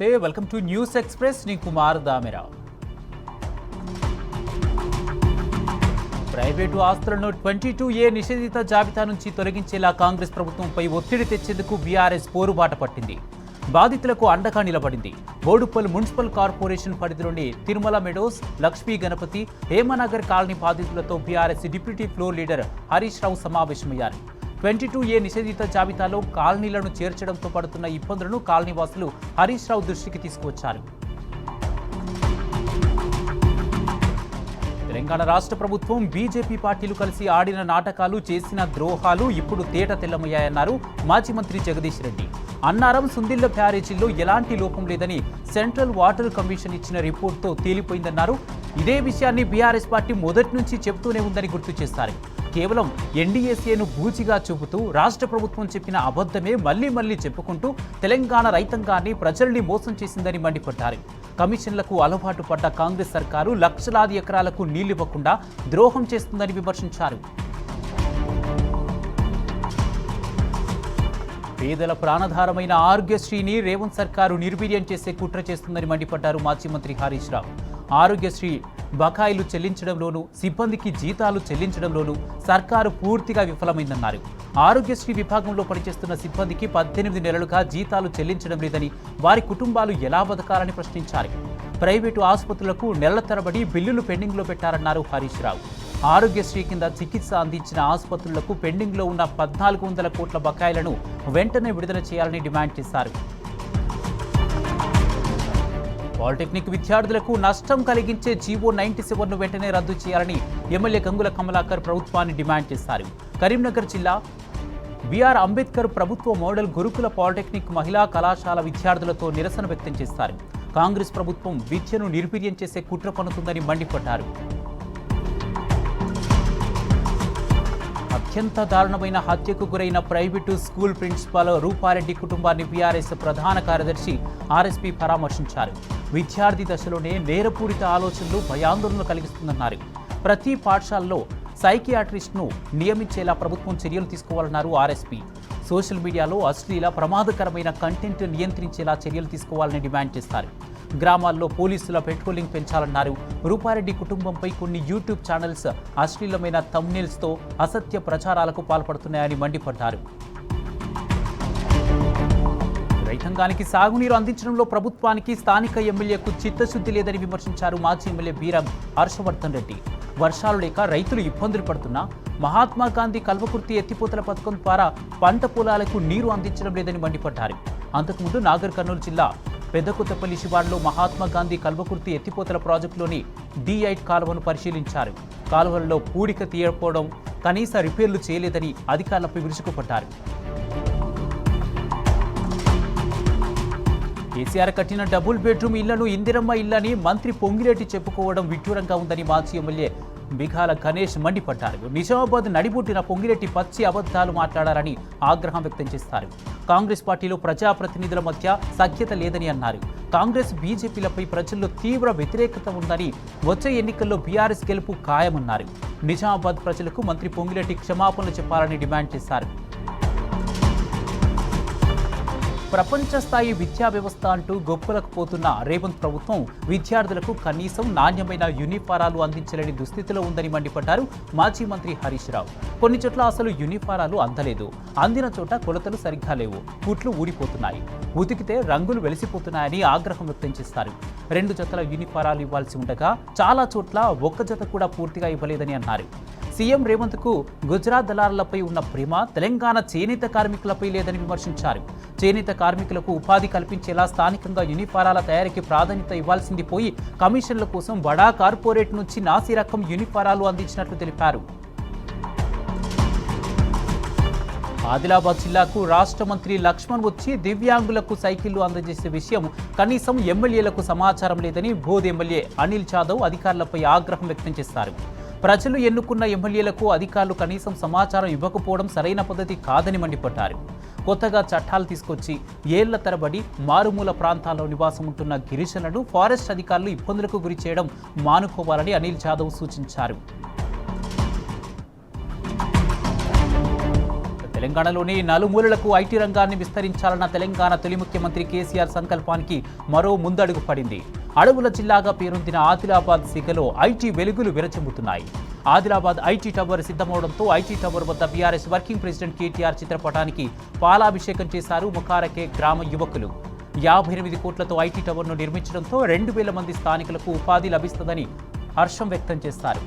నమస్తే, welcome to news express. నీ Kumar Damera. Private ఆస్తులను 22A నిషేధిత జాబితా నుంచి తొలగించేలా కాంగ్రెస్ ప్రభుత్వంపై ఒత్తిడి తెచ్చేందుకు బీఆర్ఎస్ పోరుబాట పట్టింది. బాధితులకు అండగా నిలబడింది. బోడుప్పల్ మున్సిపల్ కార్పొరేషన్ పరిధిలోని తిరుమల మెడోస్, లక్ష్మీ గణపతి, హేమనగర్ కాలనీ బాధితులతో BRS deputy floor leader Harish Rao సమావేశమయ్యారు. 22A నిషేధిత జాబితాలో కాలనీలను చేర్చడంతో పడుతున్న ఇబ్బందులను కాలనీవాసులు హరీష్ రావు దృష్టికి తీసుకువచ్చారు. తెలంగాణ రాష్ట్ర ప్రభుత్వం, బీజేపీ పార్టీలు కలిసి ఆడిన నాటకాలు, చేసిన ద్రోహాలు ఇప్పుడు తేట తెల్లమయ్యాయన్నారు మాజీ మంత్రి జగదీష్ రెడ్డి. అన్నారం, సుందిళ్ల బ్యారేజీల్లో ఎలాంటి లోపం లేదని సెంట్రల్ వాటర్ కమిషన్ ఇచ్చిన రిపోర్టుతో తేలిపోయిందన్నారు. ఇదే విషయాన్ని బీఆర్ఎస్ పార్టీ మొదటి నుంచి చెబుతూనే ఉందని గుర్తు చేశారు. కేవలం ఎన్డీఏసీను బూచిగా చూపుతూ రాష్ట్ర ప్రభుత్వం చెప్పిన అబద్ధమే మళ్లీ చెప్పుకుంటూ తెలంగాణ రైతాంగాన్ని, ప్రజల్ని మోసం చేసిందని మండిపడ్డారు. కమిషన్లకు అలవాటు పడ్డ కాంగ్రెస్ సర్కారు లక్షలాది ఎకరాలకు నీళ్లివ్వకుండా ద్రోహం చేస్తుందని విమర్శించారు. పేదల ప్రాణధారమైన ఆరోగ్యశ్రీని రేవంత్ సర్కారు నిర్వీర్యం చేసే కుట్ర చేస్తుందని మండిపడ్డారు మాజీ మంత్రి హరీష్ రావు. ఆరోగ్యశ్రీ బకాయిలు చెల్లించడంలోనూ, సిబ్బందికి జీతాలు చెల్లించడంలోనూ సర్కారు పూర్తిగా విఫలమైందన్నారు. ఆరోగ్యశ్రీ విభాగంలో పనిచేస్తున్న సిబ్బందికి 18 నెలలుగా జీతాలు చెల్లించడం లేదని, వారి కుటుంబాలు ఎలా బతకాలని ప్రశ్నించారు. ప్రైవేటు ఆసుపత్రులకు నెలల తరబడి బిల్లులు పెండింగ్లో పెట్టారన్నారు హరీష్ రావు. ఆరోగ్యశ్రీ కింద చికిత్స అందించిన ఆసుపత్రులకు పెండింగ్లో ఉన్న 1400 కోట్ల బకాయిలను వెంటనే విడుదల చేయాలని డిమాండ్ చేశారు. పాలిటెక్నిక్ విద్యార్థులకు నష్టం కలిగించే జీవో 97ను వెంటనే రద్దు చేయాలని ఎమ్మెల్యే గంగుల కమలాకర్ ప్రభుత్వాన్ని డిమాండ్ చేశారు. కరీంనగర్ జిల్లా బిఆర్ అంబేద్కర్ ప్రభుత్వ మోడల్ గురుకుల పాలిటెక్నిక్ మహిళా కళాశాల విద్యార్థులతో నిరసన వ్యక్తం చేశారు. కాంగ్రెస్ ప్రభుత్వం విద్యను నిర్వీర్యం చేసే కుట్ర పన్నుతుందని మండిపడ్డారు. అత్యంత దారుణమైన హత్యకు గురైన ప్రైవేటు స్కూల్ ప్రిన్సిపాల్ రూపారెడ్డి కుటుంబాన్ని బీఆర్ఎస్ ప్రధాన కార్యదర్శి ఆర్ఎస్పీ పరామర్శించారు. విద్యార్థి దశలోనే నేరపూరిత ఆలోచనలు, భయాందోళనలు కలిగిస్తుందన్నారు. ప్రతి పాఠశాలలో సైకియాట్రిస్ట్ను నియమించేలా ప్రభుత్వం చర్యలు తీసుకోవాలన్నారు ఆర్ఎస్పీ. సోషల్ మీడియాలో అశ్లీల, ప్రమాదకరమైన కంటెంట్ నియంత్రించేలా చర్యలు తీసుకోవాలని డిమాండ్ చేస్తారు. గ్రామాల్లో పోలీసుల పెట్రోలింగ్ పెంచాలన్నారు. రూపారెడ్డి కుటుంబంపై కొన్ని యూట్యూబ్ ఛానల్స్ అశ్లీలమైన థంబ్నెయిల్స్తో అసత్య ప్రచారాలకు పాల్పడుతున్నాయని మండిపడ్డారు. రైతాంగానికి సాగునీరు అందించడంలో ప్రభుత్వానికి, స్థానిక ఎమ్మెల్యేకు చిత్తశుద్ధి లేదని విమర్శించారు మాజీ ఎమ్మెల్యే బీరం హర్షవర్ధన్ రెడ్డి. వర్షాలు లేక రైతులు ఇబ్బందులు పడుతున్నా మహాత్మా గాంధీ కల్వకుర్తి ఎత్తిపోతల పథకం ద్వారా పంట పొలాలకు నీరు అందించడం లేదని మండిపడ్డారు. అంతకుముందు నాగర్ కర్నూలు జిల్లా పెద్దకొత్తపల్లి శివార్లో మహాత్మా గాంధీ కల్వకుర్తి ఎత్తిపోతల ప్రాజెక్టులోని D8 కాలువను పరిశీలించారు. కాలువలలో పూడిక తీయకపోవడం, కనీస రిపేర్లు చేయలేదని అధికారులపై విరుచుకుపడ్డారు. కేసీఆర్ కట్టిన డబుల్ బెడ్రూమ్ ఇళ్లను ఇందిరమ్మ ఇళ్లని మంత్రి పొంగిరెడ్డి చెప్పుకోవడం విడ్డూరంగా ఉందని మాజీ ఎమ్మెల్యే బిఘాల గణేష్ మండిపడ్డారు. నిజామాబాద్ నడిబొట్టిన పొంగిరెడ్డి పచ్చి అబద్ధాలు మాట్లాడారని ఆగ్రహం వ్యక్తం చేస్తారు. కాంగ్రెస్ పార్టీలో ప్రజాప్రతినిధుల మధ్య సఖ్యత లేదని అన్నారు. కాంగ్రెస్, బీజేపీలపై ప్రజల్లో తీవ్ర వ్యతిరేకత ఉందని, వచ్చే ఎన్నికల్లో బీఆర్ఎస్ గెలుపు ఖాయమన్నారు. నిజామాబాద్ ప్రజలకు మంత్రి పొంగిరెడ్డి క్షమాపణలు చెప్పాలని డిమాండ్ చేశారు. ప్రపంచ స్థాయి విద్యా వ్యవస్థ అంటూ గొప్పలకు పోతున్న రేవంత్ ప్రభుత్వం విద్యార్థులకు కనీసం నాణ్యమైన యూనిఫారాలు అందించలేని దుస్థితిలో ఉందని మండిపడ్డారు మాజీ మంత్రి హరీష్ రావు. కొన్ని చోట్ల అసలు యూనిఫారాలు అందలేదు, అందిన చోట కొలతలు సరిగ్గా లేవు, కుట్లు ఊడిపోతున్నాయి, ఉతికితే రంగులు వెలిసిపోతున్నాయని ఆగ్రహం వ్యక్తం చేస్తారు. 2 జతల యూనిఫారాలు ఇవ్వాల్సి ఉండగా చాలా చోట్ల 1 జత కూడా పూర్తిగా ఇవ్వలేదని అన్నారు. సీఎం రేవంత్ కు గుజరాత్ దళారులపై ఉన్న ప్రేమ తెలంగాణ చేనేత కార్మికులపై లేదని విమర్శించారు. చేనేత కార్మికులకు ఉపాధి కల్పించేలా స్థానికంగా యూనిఫారాల తయారీకి ప్రాధాన్యత ఇవ్వాల్సింది పోయి కమిషన్ల కోసం బడా కార్పొరేట్ నుంచి నాసి రకం యూనిఫారాలు అందించినట్లు తెలిపారు. ఆదిలాబాద్ జిల్లాకు రాష్ట్ర మంత్రి లక్ష్మణ్ వచ్చి దివ్యాంగులకు సైకిళ్లు అందజేసే విషయం కనీసం ఎమ్మెల్యేలకు సమాచారం లేదని బోధ్ ఎమ్మెల్యే అనిల్ జాదవ్ అధికారులపై ఆగ్రహం వ్యక్తం చేశారు. ప్రజలు ఎన్నుకున్న ఎమ్మెల్యేలకు అధికారులు కనీసం సమాచారం ఇవ్వకపోవడం సరైన పద్ధతి కాదని మండిపడ్డారు. కొత్తగా చట్టాలు తీసుకొచ్చి ఏళ్ల తరబడి మారుమూల ప్రాంతాల్లో నివాసం ఉంటున్న గిరిజనులను ఫారెస్ట్ అధికారులు ఇబ్బందులకు గురి చేయడం మానుకోవాలని అనిల్ జాదవ్ సూచించారు. తెలంగాణలోని నలుమూలలకు ఐటీ రంగాన్ని విస్తరించాలన్న తెలంగాణ తొలి ముఖ్యమంత్రి కేసీఆర్ సంకల్పానికి మరో ముందడుగు పడింది. అడవుల జిల్లాగా పేరొందిన ఆదిలాబాద్ సిగలో ఐటీ వెలుగులు విరచిమ్ముతున్నాయి. ఆదిలాబాద్ ఐటీ టవర్ సిద్ధమవడంతో ఐటీ టవర్ వద్ద బీఆర్ఎస్ వర్కింగ్ ప్రెసిడెంట్ కేటీఆర్ చిత్రపటానికి పాలాభిషేకం చేశారు ముఖారకే గ్రామ యువకులు. 58 కోట్లతో ఐటీ టవర్ను నిర్మించడంతో 2000 మంది స్థానికులకు ఉపాధి లభిస్తుందని హర్షం వ్యక్తం చేశారు.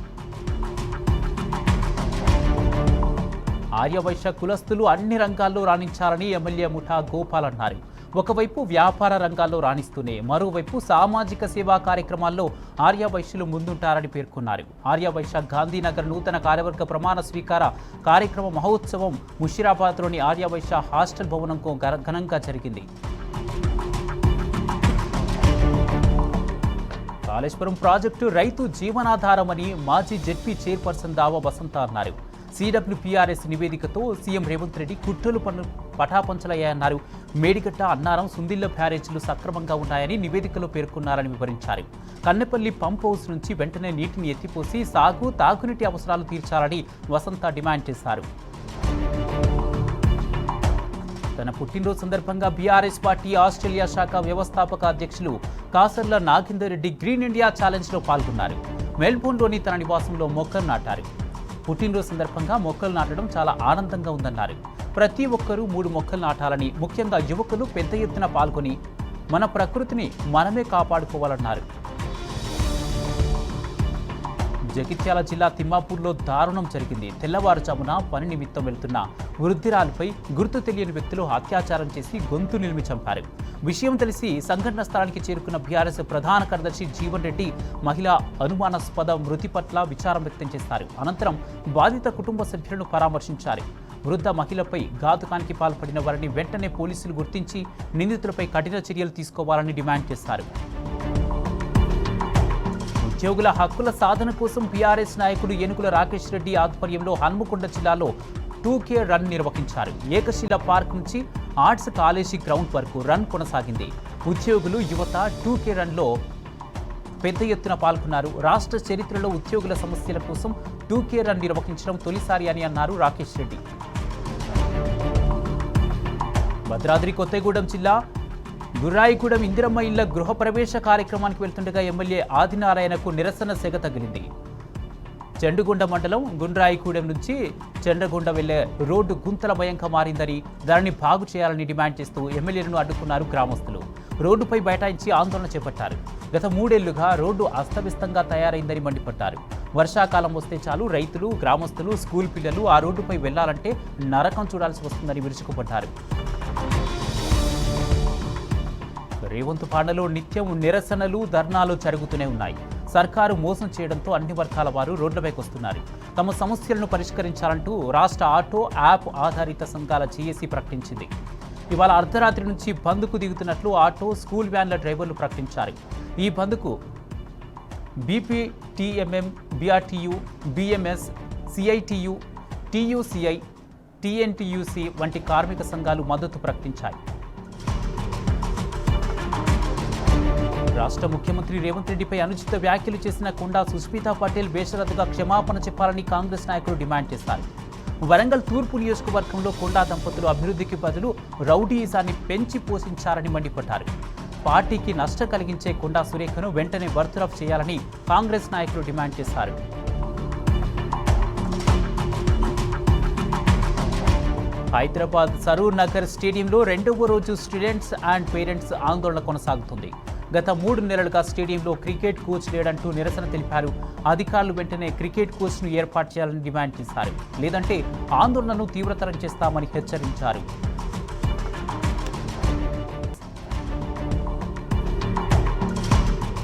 ఆర్యవైశ్య కులస్తులు అన్ని రంగాల్లో రాణించాలని ఎమ్మెల్యే ముఠా గోపాల్ అన్నారు. ఒకవైపు వ్యాపార రంగాల్లో రాణిస్తూనే మరోవైపు సామాజిక సేవా కార్యక్రమాల్లో ఆర్యవైశ్యులు ముందుంటారని పేర్కొన్నారు. ఆర్యవైశ్య గాంధీనగర్ నూతన కార్యవర్గ ప్రమాణ స్వీకార కార్యక్రమ మహోత్సవం ముషిరాబాద్లోని ఆర్యవైశ్య హాస్టల్ భవనంకు ఘనంగా జరిగింది. కాళేశ్వరం ప్రాజెక్టు రైతు జీవనాధారమని మాజీ జెడ్పీ చైర్పర్సన్ దావా వసంత అన్నారు. CWPRS నివేదికతో సీఎం రేవంత్ రెడ్డి కుట్రలు పటాపంచలయ్యాయన్నారు. మేడిగడ్డ, అన్నారం, సుందిళ్ల బ్యారేజీలు సక్రమంగా ఉన్నాయని నివేదికలో పేర్కొన్నారని వివరించారు. కన్నెపల్లి పంప్ హౌస్ నుంచి వెంటనే నీటిని ఎత్తిపోసి సాగు, తాగునీటి అవసరాలు తీర్చాలని వసంత డిమాండ్ చేశారు. తన పుట్టినరోజు సందర్భంగా బీఆర్ఎస్ పార్టీ ఆస్ట్రేలియా శాఖ వ్యవస్థాపక అధ్యక్షులు కాసర్ల నాగేందర్ రెడ్డి గ్రీన్ ఇండియా ఛాలెంజ్లో పాల్గొన్నారు. మెల్బోర్న్లోని తన నివాసంలో మొక్కలు నాటారు. పుట్టినరోజు సందర్భంగా మొక్కలు నాటడం చాలా ఆనందంగా ఉందన్నారు. ప్రతి ఒక్కరూ 3 మొక్కలు నాటాలని, ముఖ్యంగా యువకులు పెద్ద ఎత్తున పాల్గొని మన ప్రకృతిని మనమే కాపాడుకోవాలన్నారు. జగిత్యాల జిల్లా తిమ్మాపూర్లో దారుణం జరిగింది. తెల్లవారుజామున పని నిమిత్తం వెళ్తున్న వృద్ధిరాలపై గుర్తు తెలియని వ్యక్తులు అత్యాచారం చేసి గొంతు నిలిమి చంపారు. విషయం తెలిసి సంఘటన స్థలానికి చేరుకున్న బీఆర్ఎస్ ప్రధాన కార్యదర్శి జీవన్ రెడ్డి మహిళ అనుమానాస్పద మృతి పట్ల విచారం వ్యక్తం చేశారు. అనంతరం బాధిత కుటుంబ సభ్యులను పరామర్శించారు. వృద్ధ మహిళపై ఘాతుకానికి పాల్పడిన వారిని వెంటనే పోలీసులు గుర్తించి నిందితులపై కఠిన చర్యలు తీసుకోవాలని డిమాండ్ చేశారు. ఉద్యోగుల హక్కుల సాధన కోసం బీఆర్ఎస్ నాయకుడు ఏనుగుల రాకేష్ రెడ్డి ఆధ్వర్యంలో హన్మకొండ జిల్లాలో 2K రన్ నిర్వహించారు. ఏకశిల పార్క్ నుంచి ఆర్ట్స్ కాలేజీ గ్రౌండ్ వరకు రన్ కొనసాగింది. ఉద్యోగులు, యువత 2K రన్లో పెద్ద ఎత్తున పాల్గొన్నారు. రాష్ట్ర చరిత్రలో ఉద్యోగుల సమస్యల కోసం 2K రన్ నిర్వహించడం తొలిసారి అని అన్నారు రాకేష్ రెడ్డి. భద్రాద్రి కొత్తగూడెం జిల్లా గుర్రాయిగూడెం ఇందిరమ్మ ఇళ్ల గృహప్రవేశ కార్యక్రమానికి వెళ్తుండగా ఎమ్మెల్యే ఆదినారాయణకు నిరసన సెగ తగిలింది. చెండుగుండ మండలం గుండ్రాయిగూడెం నుంచి చండ్రగుండ వెళ్లే రోడ్డు గుంతలమయంగా మారిందని, దానిని బాగు చేయాలని డిమాండ్ చేస్తూ ఎమ్మెల్యేలను అడ్డుకున్నారు గ్రామస్తులు. రోడ్డుపై బైఠాయించి ఆందోళన చేపట్టారు. గత 3 ఏళ్లుగా రోడ్డు అస్తవ్యస్తంగా తయారైందని మండిపడ్డారు. వర్షాకాలం వస్తే చాలు రైతులు, గ్రామస్తులు, స్కూల్ పిల్లలు ఆ రోడ్డుపై వెళ్లాలంటే నరకం చూడాల్సి వస్తుందని విరుచుకుపడ్డారు. రేవంత్ పాలనలో నిత్యం నిరసనలు, ధర్నాలు జరుగుతూనే ఉన్నాయి. సర్కారు మోసం చేయడంతో అన్ని వర్గాల వారు రోడ్లపైకి వస్తున్నారు. తమ సమస్యలను పరిష్కరించాలంటూ రాష్ట్ర ఆటో యాప్ ఆధారిత సంఘాల జేఏసీ ప్రకటించింది. ఇవాళ అర్ధరాత్రి నుంచి బంద్కు దిగుతున్నట్లు ఆటో, స్కూల్ వ్యాన్ల డ్రైవర్లు ప్రకటించారు. ఈ బంద్కు BPTMM, BRTU, BMS, CITU, TUCI, TNTUC వంటి కార్మిక సంఘాలు మద్దతు ప్రకటించాయి. రాష్ట్ర ముఖ్యమంత్రి రేవంత్ రెడ్డిపై అనుచిత వ్యాఖ్యలు చేసిన కొండా సుస్మితా పటేల్ బేషరతుగా క్షమాపణ చెప్పాలని కాంగ్రెస్ నాయకులు డిమాండ్ చేశారు. వరంగల్ తూర్పు నియోజకవర్గంలో కొండా దంపతులు అభివృద్ధికి బదులు రౌడీయిజాన్ని పెంచి పోషించారని మండిపడ్డారు. పార్టీకి నష్టం కలిగించే కొండా సురేఖను వెంటనే బర్తరఫ్ చేయాలని కాంగ్రెస్ నాయకులు డిమాండ్ చేశారు. హైదరాబాద్ సరూర్ నగర్ స్టేడియంలో 2వ రోజు స్టూడెంట్స్ అండ్ పేరెంట్స్ ఆందోళన కొనసాగుతుంది. గత 3 నెలలుగా స్టేడియంలో క్రికెట్ కోచ్ లేడంటూ నిరసన తెలిపారు. అధికారులు వెంటనే క్రికెట్ కోచ్ను ఏర్పాటు చేయాలని డిమాండ్ చేశారు. లేదంటే ఆందోళనను తీవ్రతరం చేస్తామని హెచ్చరించారు.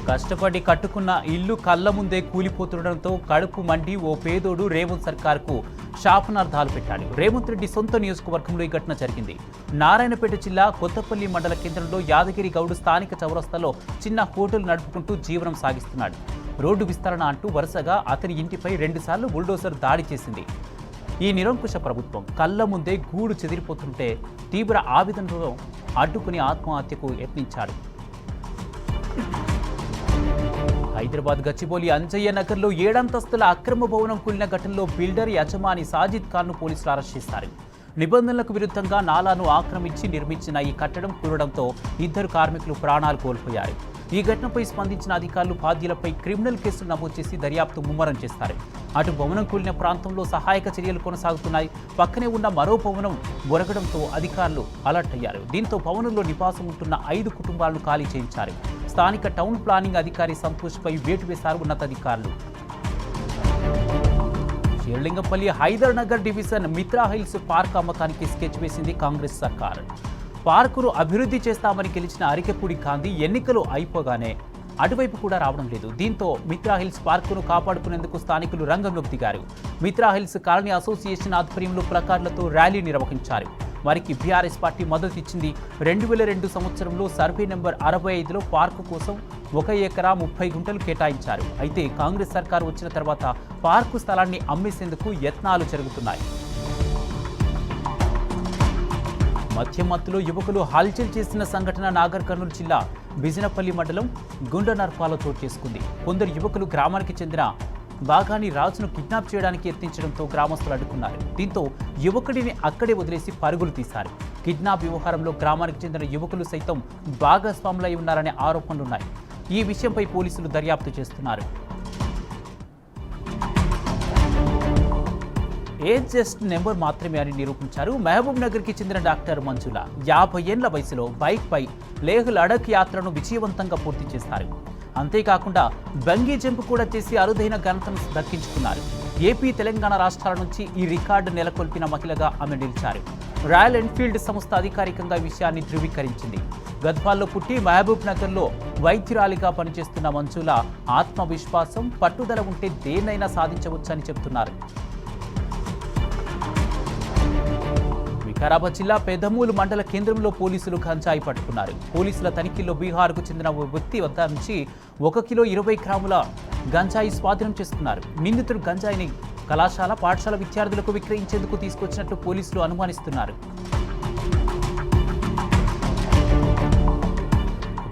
కష్టపడి కట్టుకున్న ఇల్లు కళ్ల ముందే కూలిపోతుండడంతో కడుపు మండి ఓ పేదోడు రేవంత్ సర్కార్కు శాపనార్థాలు పెట్టాడు. రేవంత్ రెడ్డి సొంత నియోజకవర్గంలో ఈ ఘటన జరిగింది. నారాయణపేట జిల్లా కొత్తపల్లి మండల కేంద్రంలో యాదగిరి గౌడ్ స్థానిక చౌరస్తాలో చిన్న హోటల్ నడుపుకుంటూ జీవనం సాగిస్తున్నాడు. రోడ్డు విస్తరణ అంటూ వరుసగా అతని ఇంటిపై 2 సార్లు బుల్డోజర్ దాడి చేసింది. ఈ నిరంకుశ ప్రభుత్వం కళ్ల ముందే గూడు చెదిరిపోతుంటే తీవ్ర ఆవేదనలో అడ్డుకుని ఆత్మహత్యకు యత్నించాడు. హైదరాబాద్ గచ్చిబౌలి అంజయ్య నగర్లో 7 అంతస్తుల అక్రమ భవనం కూలిన ఘటనలో బిల్డర్ యజమాని సాజిద్ ఖాన్ను పోలీసులు అరెస్ట్ చేశారు. నిబంధనలకు విరుద్ధంగా నాలాను ఆక్రమించి నిర్మించిన ఈ కట్టడం కూలడంతో 2 కార్మికులు ప్రాణాలు కోల్పోయారు. ఈ ఘటనపై స్పందించిన అధికారులు బాధ్యులపై క్రిమినల్ కేసులు నమోదు చేసి దర్యాప్తు ముమ్మరం చేస్తారు. అటు భవనం కూలిన ప్రాంతంలో సహాయక చర్యలు కొనసాగుతున్నాయి. పక్కనే ఉన్న మరో భవనం బొరగడంతో అధికారులు అలర్ట్ అయ్యారు. దీంతో భవనంలో నివాసం ఉంటున్న 5 కుటుంబాలను ఖాళీ చేయించారు. స్థానిక టౌన్ ప్లానింగ్ అధికారి సంతోష్పై వేటు వేశారు ఉన్నతాధికారులు. Serilingampally Hyder Nagar division Mitra hills park అమ్మకానికి స్కెచ్ వేసింది కాంగ్రెస్ సర్కార్. పార్కును అభివృద్ధి చేస్తామని గెలిచిన అరికెపూడి గాంధీ ఎన్నికలు అయిపోగానే అటువైపు కూడా రావడం లేదు. దీంతో మిత్రా హిల్స్ పార్కును కాపాడుకునేందుకు స్థానికులు రంగంలోకి దిగారు. మిత్రా హిల్స్ కాలనీ అసోసియేషన్ ఆధ్వర్యంలో ప్లకార్డులతో ర్యాలీ నిర్వహించారు. వారికి బీఆర్ఎస్ పార్టీ మద్దతు ఇచ్చింది. 2002 సంవత్సరంలో సర్వే నెంబర్ 65లో పార్కు కోసం 1 ఎకరా 30 గుంటలు కేటాయించారు. అయితే కాంగ్రెస్ సర్కారు వచ్చిన తర్వాత పార్కు స్థలాన్ని అమ్మేసేందుకు యత్నాలు జరుగుతున్నాయి. మధ్యమత్తులో యువకులు హల్చల్ చేసిన సంఘటన నాగర్ కర్నూలు జిల్లా బిజినపల్లి మండలం గుండనర్పాలో చోటు చేసుకుంది. కొందరు యువకులు గ్రామానికి చెందిన బాగాని రాజును కిడ్నాప్ చేయడానికి యత్నించడంతో గ్రామస్తులు అడ్డుకున్నారు. దీంతో యువకుడిని అక్కడే వదిలేసి పరుగులు తీశారు. కిడ్నాప్ వ్యవహారంలో గ్రామానికి చెందిన యువకులు సైతం భాగస్వాములై ఉన్నారనే ఆరోపణలున్నాయి. ఈ విషయంపై పోలీసులు దర్యాప్తు చేస్తున్నారు. ఏజ్ జస్ట్ నెంబర్ మాత్రమే అని నిరూపించారు మహబూబ్ నగర్కి చెందిన డాక్టర్ మంజుల. 50 ఏళ్ల వయసులో బైక్పై లేహ్ లడఖ్ యాత్రను విజయవంతంగా పూర్తి చేస్తారు. అంతేకాకుండా బంగీ జంప్ కూడా చేసి అరుదైన ఘనతను దక్కించుకున్నారు. ఏపీ, తెలంగాణ రాష్ట్రాల నుంచి ఈ రికార్డు నెలకొల్పిన మహిళగా ఆమె నిలిచారు. రాయల్ ఎన్ఫీల్డ్ సంస్థ అధికారికంగా ఈ విషయాన్ని ధృవీకరించింది. గద్వాల్లో పుట్టి మహబూబ్ నగర్లో వైద్యురాలిగా పనిచేస్తున్న మంజుల ఆత్మవిశ్వాసం, పట్టుదల ఉంటే దేన్నైనా సాధించవచ్చని చెబుతున్నారు. వికారాబాద్ జిల్లా పెదమూలు మండల కేంద్రంలో పోలీసులు గంజాయి పట్టుకున్నారు. పోలీసుల తనిఖీల్లో బీహార్కు చెందిన ఓ వ్యక్తి వద్ద నుంచి 1 కిలో 20 గ్రాముల గంజాయి స్వాధీనం చేసుకున్నారు. నిందితుడు గంజాయిని కళాశాల, పాఠశాల విద్యార్థులకు విక్రయించేందుకు తీసుకొచ్చినట్లు పోలీసులు అనుమానిస్తున్నారు.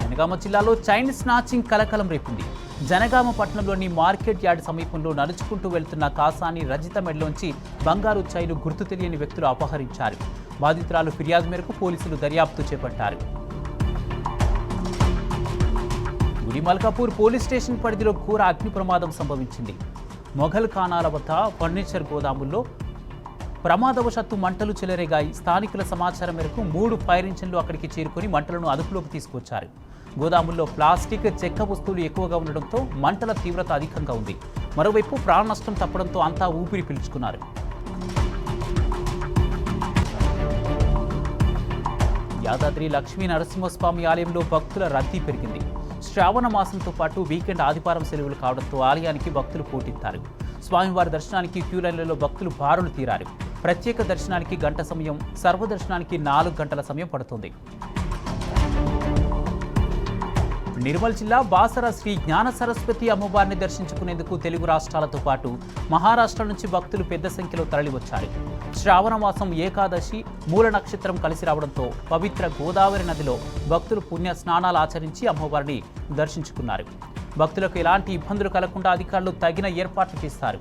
జనగామ జిల్లాలో చైన్ స్నాచింగ్ కలకలం రేపింది. జనగామ పట్టణంలోని మార్కెట్ యార్డ్ సమీపంలో నడుచుకుంటూ వెళ్తున్న కాసాని రజిత మెడలోంచి బంగారు చైను గుర్తు తెలియని వ్యక్తులు అపహరించారు. బాధితురాలు ఫిర్యాదు మేరకు పోలీసులు దర్యాప్తు చేపట్టారు. గుడిమల్కాపూర్ పోలీస్ స్టేషన్ పరిధిలో ఘోర అగ్ని ప్రమాదం సంభవించింది. మొఘల్ ఖానాల వద్ద ఫర్నిచర్ గోదాముల్లో ప్రమాదవశాత్తు మంటలు చెలరేగాయి. స్థానికుల సమాచారం మేరకు 3 ఫైర్ ఇంజిన్లు అక్కడికి చేరుకొని మంటలను అదుపులోకి తీసుకొచ్చారు. గోదాముల్లో ప్లాస్టిక్, చెక్క వస్తువులు ఎక్కువగా ఉండడంతో మంటల తీవ్రత అధికంగా ఉంది. మరోవైపు ప్రాణ నష్టం తప్పడంతో అంతా ఊపిరి పీల్చుకున్నారు. యాదాద్రి లక్ష్మీ నరసింహస్వామి ఆలయంలో భక్తుల రద్దీ పెరిగింది. శ్రావణ మాసంతో పాటు వీకెండ్ ఆదివారం సెలవులు కావడంతో ఆలయానికి భక్తులు పోటెత్తారు. స్వామివారి దర్శనానికి క్యూలైన్లలో భక్తులు బారులు తీరారు. ప్రత్యేక దర్శనానికి గంట సమయం, సర్వదర్శనానికి 4 గంటల సమయం పడుతుంది. నిర్మల్ జిల్లా బాసర శ్రీ జ్ఞాన సరస్వతి అమ్మవారిని దర్శించుకునేందుకు తెలుగు రాష్ట్రాలతో పాటు మహారాష్ట్ర నుంచి భక్తులు పెద్ద సంఖ్యలో తరలివచ్చారు. శ్రావణ మాసం ఏకాదశి మూల నక్షత్రం కలిసి రావడంతో పవిత్ర గోదావరి నదిలో భక్తులు పుణ్య స్నానాలు ఆచరించి అమ్మవారిని దర్శించుకున్నారు. భక్తులకు ఎలాంటి ఇబ్బందులు కలగకుండా అధికారులు తగిన ఏర్పాట్లు చేస్తారు.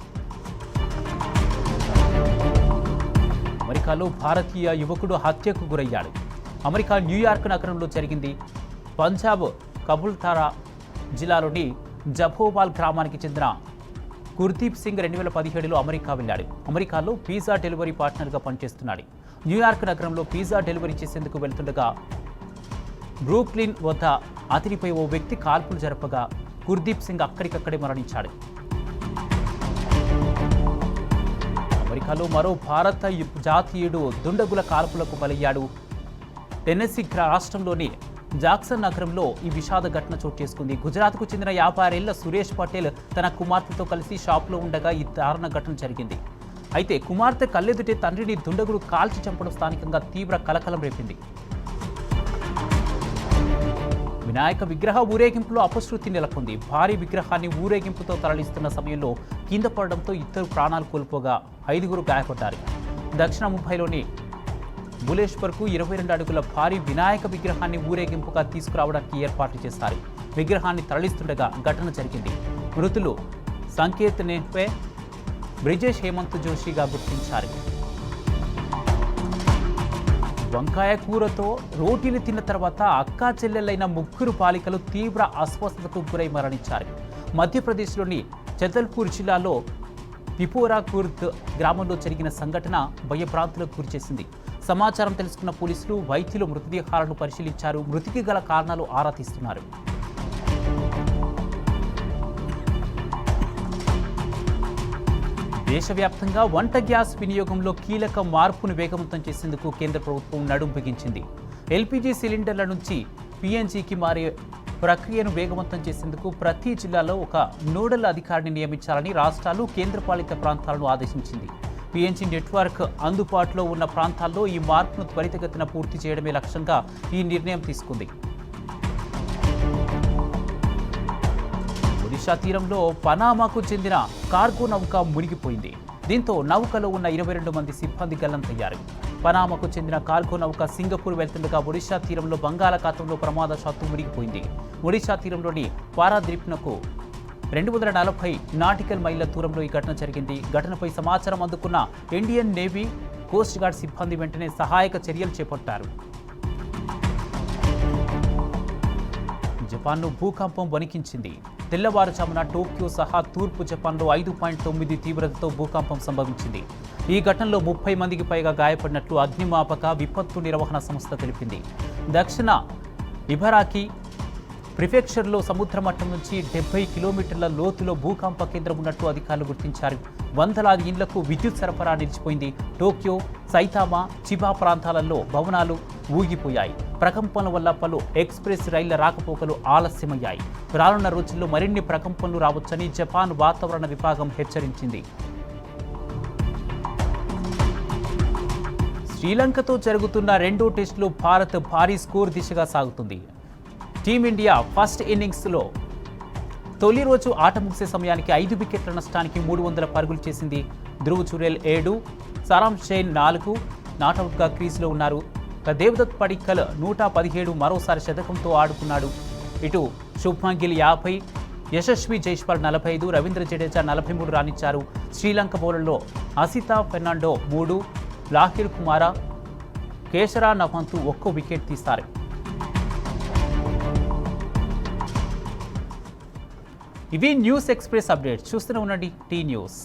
అమెరికాలో భారతీయ యువకుడు హత్యకు గురయ్యాడు. అమెరికా న్యూయార్క్ నగరంలో జరిగింది. పంజాబ్ కబుల్తారా జిల్లాలోని జబోవాల్ గ్రామానికి చెందిన గుర్దీప్ సింగ్ 2017లో అమెరికా వెళ్ళాడు. అమెరికాలో పిజ్జా డెలివరీ పార్ట్నర్గా పనిచేస్తున్నాడు. న్యూయార్క్ నగరంలో పిజ్జా డెలివరీ చేసేందుకు వెళ్తుండగా బ్రూక్లిన్ వద్ద అతనిపై ఓ వ్యక్తి కాల్పులు జరపగా గుర్దీప్ సింగ్ అక్కడికక్కడే మరణించాడు. అమెరికాలో మరో భారత జాతీయుడు దుండగుల కాల్పులకు బలయ్యాడు. టెన్నెసీ రాష్ట్రంలోని జాక్సన్ నగరంలో ఈ విషాద ఘటన చోటు చేసుకుంది. గుజరాత్కు చెందిన 56 ఏళ్ల సురేష్ పటేల్ తన కుమార్తెతో కలిసి షాప్లో ఉండగా ఈ దారుణ ఘటన జరిగింది. అయితే కుమార్తె కళ్ళెదుటే తండ్రిని దుండగులు కాల్చి చంపడం స్థానికంగా తీవ్ర కలకలం రేపింది. వినాయక విగ్రహ ఊరేగింపులో అపశృతి నెలకొంది. భారీ విగ్రహాన్ని ఊరేగింపుతో తరలిస్తున్న సమయంలో కింద పడడంతో 2 ప్రాణాలు కోల్పోగా 5 గాయపడ్డారు. దక్షిణ ముంబైలోని బులేశ్వర్కు 22 అడుగుల భారీ వినాయక విగ్రహాన్ని ఊరేగింపుగా తీసుకురావడానికి ఏర్పాట్లు చేశారు. విగ్రహాన్ని తరలిస్తుండగా ఘటన జరిగింది. మృతులు సంకేత్ నేపే, బ్రిజేష్ హేమంత్ జోషిగా గుర్తించారు. వంకాయ కూరతో రోటీలు తిన్న తర్వాత అక్కా చెల్లెలైన ముగ్గురు బాలికలు తీవ్ర అస్వస్థతకు గురై మరణించారు. మధ్యప్రదేశ్లోని చదల్పూర్ జిల్లాలో పిపోరా కుర్ద్ గ్రామంలో జరిగిన సంఘటన భయభ్రాంతులకు గురిచేసింది. సమాచారం తెలుసుకున్న పోలీసులు, వైద్యులు మృతదేహాలను పరిశీలించారు. మృతికి గల కారణాలు ఆరా తీస్తున్నారు. దేశవ్యాప్తంగా వంట గ్యాస్ వినియోగంలో కీలక మార్పును వేగవంతం చేసేందుకు కేంద్ర ప్రభుత్వం నడుం బిగించింది. ఎల్పీజీ సిలిండర్ల నుంచి పీఎన్జీకి మారే ప్రక్రియను వేగవంతం చేసేందుకు ప్రతి జిల్లాలో ఒక నోడల్ అధికారిని నియమించాలని రాష్ట్రాలు, కేంద్రపాలిత ప్రాంతాలను ఆదేశించింది. పీఎన్జీ నెట్వర్క్ అందుబాటులో ఉన్న ప్రాంతాల్లో ఈ మార్పును త్వరితగతిన పూర్తి చేయడమే లక్ష్యంగా ఈ నిర్ణయం తీసుకుంది. ఒడిషా తీరంలో పనామాకు చెందిన కార్గో నౌక మునిగిపోయింది. దీంతో నౌకలో ఉన్న 22 మంది సిబ్బంది గల్లంతయ్యారు. పనామాకు చెందిన కార్గో నౌక సింగపూర్ వెళ్తుండగా ఒడిషా తీరంలో బంగాళాఖాతంలో ప్రమాదవశాత్తు మునిగిపోయింది. ఒడిషా తీరంలోని పారాద్వీప్నకు 240 నాటికల్ మైళ్ళ దూరంలో ఈ ఘటన జరిగింది. ఘటనపై సమాచారం అందుకున్న ఇండియన్ నేవీ, కోస్ట్ గార్డ్ సిబ్బంది వెంటనే సహాయక చర్యలు చేపట్టారు. జపాన్ను భూకంపం వణికించింది. తెల్లవారుజామున టోక్యో సహా తూర్పు జపాన్లో 5.9 తీవ్రతతో భూకంపం సంభవించింది. ఈ ఘటనలో 30 మందికి పైగా గాయపడినట్లు అగ్నిమాపక విపత్తు నిర్వహణ సంస్థ తెలిపింది. దక్షిణ ఇబరాకి ప్రిఫెక్చర్లో సముద్ర మట్టం నుంచి 70 కిలోమీటర్ల లోతులో భూకంప కేంద్రం ఉన్నట్టు అధికారులు గుర్తించారు. వందలాది ఇండ్లకు విద్యుత్ సరఫరా నిలిచిపోయింది. టోక్యో, సైతామా, చిబా ప్రాంతాలలో భవనాలు ఊగిపోయాయి. ప్రకంపనల వల్ల పలు ఎక్స్ప్రెస్ రైళ్ల రాకపోకలు ఆలస్యమయ్యాయి. రానున్న రోజుల్లో మరిన్ని ప్రకంపనలు రావచ్చని జపాన్ వాతావరణ విభాగం హెచ్చరించింది. శ్రీలంకతో జరుగుతున్న రెండో టెస్టులో భారత్ భారీ స్కోర్ దిశగా సాగుతుంది. టీమిండియా ఫస్ట్ ఇన్నింగ్స్లో తొలి రోజు ఆట ముగిసే సమయానికి 5 వికెట్ల నష్టానికి 300 పరుగులు చేసింది. ధ్రువ్ జురేల్ 7, సారామ్ షైన్ 4 నాటౌట్గా క్రీజ్లో ఉన్నారు. దేవదత్ పడిక్కల్ 117 మరోసారి శతకంతో ఆడుకున్నాడు. ఇటు శుభ్మన్ గిల్ 50, యశస్వి జైస్వాల్ 45, రవీంద్ర జడేజా 43 రాణించారు. శ్రీలంక బౌలర్లో అసితా ఫెర్నాండో 3, లాహిర్ కుమార, కేశరా నవంతు 1 వికెట్ తీస్తారు. ఇవి న్యూస్ ఎక్స్ప్రెస్ అప్డేట్స్. చూస్తూనే ఉండండి టీ న్యూస్.